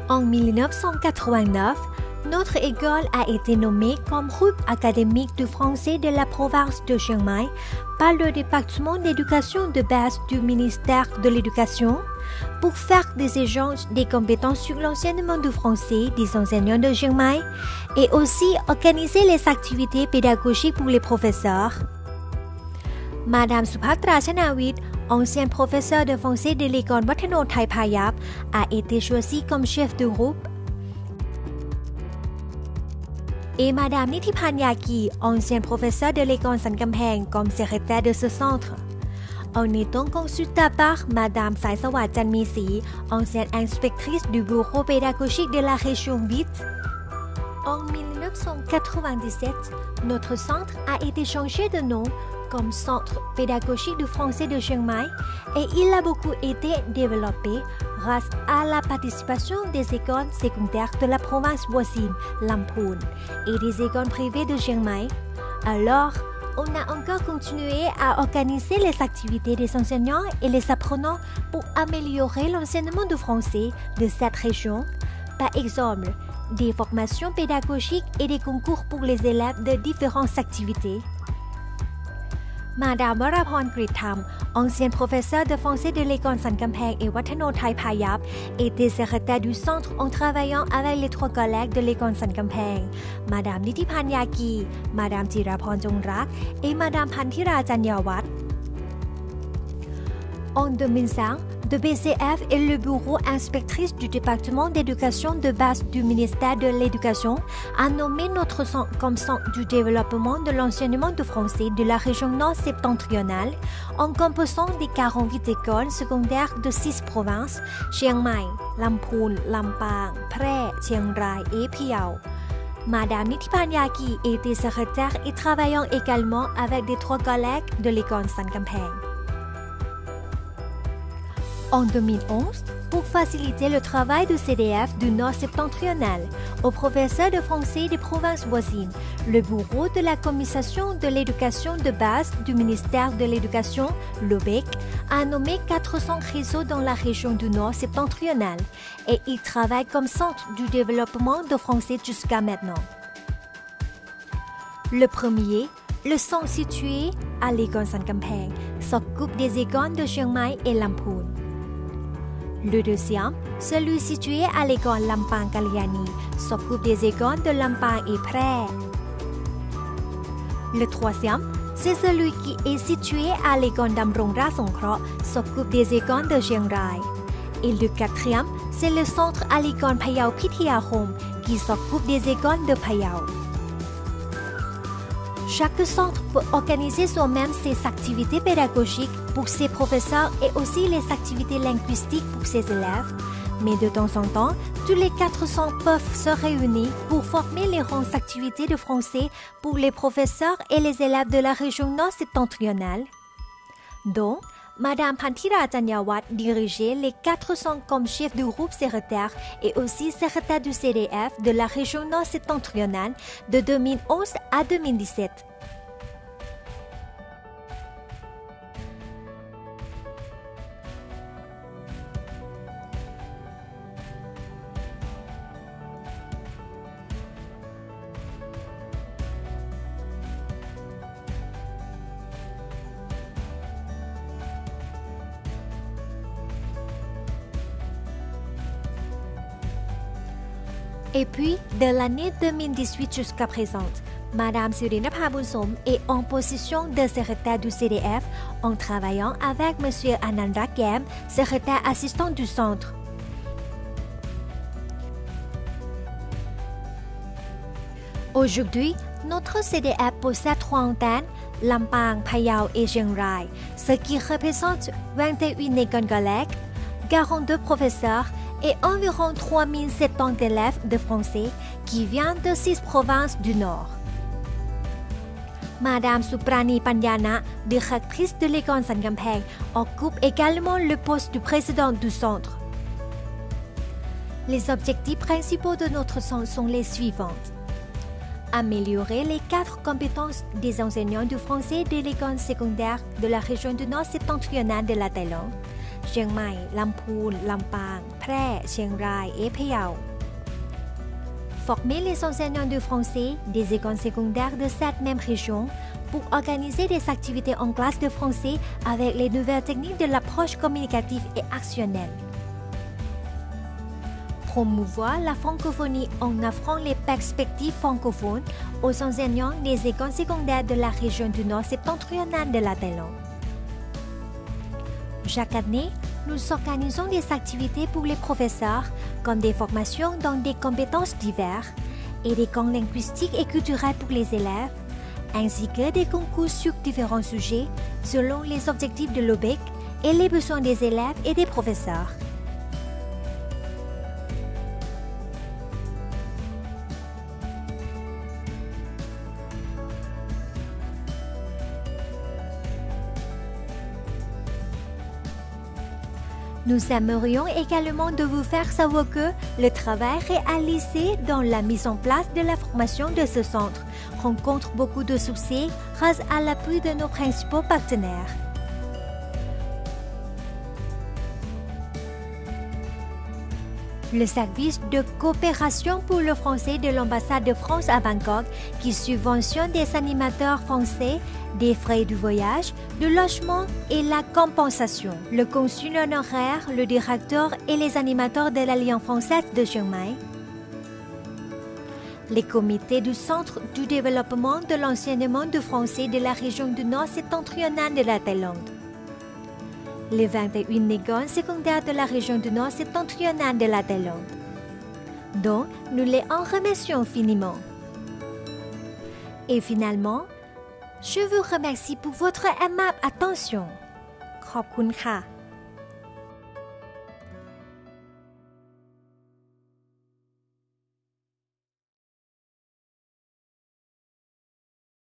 En 1989, notre école a été nommée comme groupe académique du français de la province de Chiang Mai par le département d'éducation de base du ministère de l'Éducation pour faire des échanges des compétences sur l'enseignement du français des enseignants de Chiang Mai et aussi organiser les activités pédagogiques pour les professeurs. Madame Supatra Chanavit, ancienne professeure de français de l'école Wattano Thai Phayap, a été choisie comme chef de groupe. Et Madame Nithipan Yaki, ancienne professeure de l'école San Kamphaeng, comme secrétaire de ce centre. En étant consultée par Madame Saisawat Janmisi, ancienne inspectrice du bureau pédagogique de la région 8. En 1997, notre centre a été changé de nom comme Centre pédagogique du français de Chiang Mai et il a beaucoup été développé grâce à la participation des écoles secondaires de la province voisine, Lamphun, et des écoles privées de Chiang Mai. Alors, on a encore continué à organiser les activités des enseignants et les apprenants pour améliorer l'enseignement du français de cette région. Par exemple, des formations pédagogiques et des concours pour les élèves de différentes activités. Madame Waraphorn Kritam, ancienne professeure de français de l'école San Kamphaeng et Wattano Thai Phayap, était secrétaire du centre en travaillant avec les 3 collègues de l'école San Kamphaeng, Madame Nithipan Yaki, Madame Jiraphorn Jongrak et Madame Phantira Chanyawat. En 2005, le BCF et le bureau inspectrice du département d'éducation de base du ministère de l'Éducation a nommé notre centre comme centre du développement de l'enseignement du français de la région nord-septentrionale en composant des 48 écoles secondaires de 6 provinces, Chiang Mai, Lamphun, Lampang, Phrae, Chiang Rai et Phayao. Madame Nithipan Yaki était secrétaire et travaillant également avec des 3 collègues de l'école San Kamphaeng. En 2011, pour faciliter le travail du CDF du Nord septentrional aux professeurs de français des provinces voisines, le Bureau de la Commission de l'éducation de base du ministère de l'Éducation, l'OBEC, a nommé 400 réseaux dans la région du Nord septentrional et il travaille comme centre du développement de français jusqu'à maintenant. Le premier, le centre situé à l'école San Kamphaeng, s'occupe des écoles de Chiang Mai et Lamphun. Le deuxième, celui situé à l'école Lampang Kalyani, s'occupe des écoles de Lampang et Phrae. Le troisième, c'est celui qui est situé à l'école Damrong Rasongkro, s'occupe des écoles de Chiang Rai. Et le quatrième, c'est le centre à l'école Phayao Pithiyakhom, qui s'occupe des écoles de Phayao. Chaque centre peut organiser soi-même ses activités pédagogiques pour ses professeurs et aussi les activités linguistiques pour ses élèves. Mais de temps en temps, tous les 400 peuvent se réunir pour former les grandes activités de français pour les professeurs et les élèves de la région nord-septentrionale. Donc, Madame Phantira Chanyawat dirigeait les 400 comme chef du groupe secrétaire et aussi secrétaire du CDF de la région nord-septentrionale de 2011 à 2017. Et puis, de l'année 2018 jusqu'à présent, Madame Surinapha Bunsom est en position de secrétaire du CDF en travaillant avec Monsieur Ananda Kem, secrétaire assistant du centre. Aujourd'hui, notre CDF possède 3 antennes, Lampang, Phayao et Chiang Rai, ce qui représente 21 écoles collègues, 42 professeurs et environ 3700 élèves de français qui viennent de 6 provinces du Nord. Madame Suprani Panyana, directrice de l'école San Kamphaeng, occupe également le poste du président du centre. Les objectifs principaux de notre centre sont les suivants. Améliorer les 4 compétences des enseignants du français de l'école secondaire de la région du Nord septentrional de la Thaïlande. เชียงใหม่ ลำพูน ลำปาง แพร่ เชียงรายet Phayao. Former les enseignants de français des écoles secondaires de cette même région pour organiser des activités en classe de français avec les nouvelles techniques de l'approche communicative et actionnelle. Promouvoir la francophonie en offrant les perspectives francophones aux enseignants des écoles secondaires de la région du Nord septentrional de la Thaïlande. Chaque année, nous organisons des activités pour les professeurs, comme des formations dans des compétences diverses et des camps linguistiques et culturels pour les élèves, ainsi que des concours sur différents sujets selon les objectifs de l'OBEC et les besoins des élèves et des professeurs. Nous aimerions également de vous faire savoir que le travail réalisé dans la mise en place de la formation de ce centre rencontre beaucoup de succès grâce à l'appui de nos principaux partenaires. Le service de coopération pour le français de l'ambassade de France à Bangkok qui subventionne des animateurs français, des frais de voyage, de logement et la compensation. Le consul honoraire, le directeur et les animateurs de l'Alliance française de Chiang Mai. Les comités du Centre du développement de l'enseignement du français de la région du Nord septentrional de la Thaïlande. Les 21 écoles secondaires de la région du Nord septentrional de la Thaïlande, dont nous les en remercions finiment. Et finalement, je vous remercie pour votre aimable attention. ขอบคุณค่ะ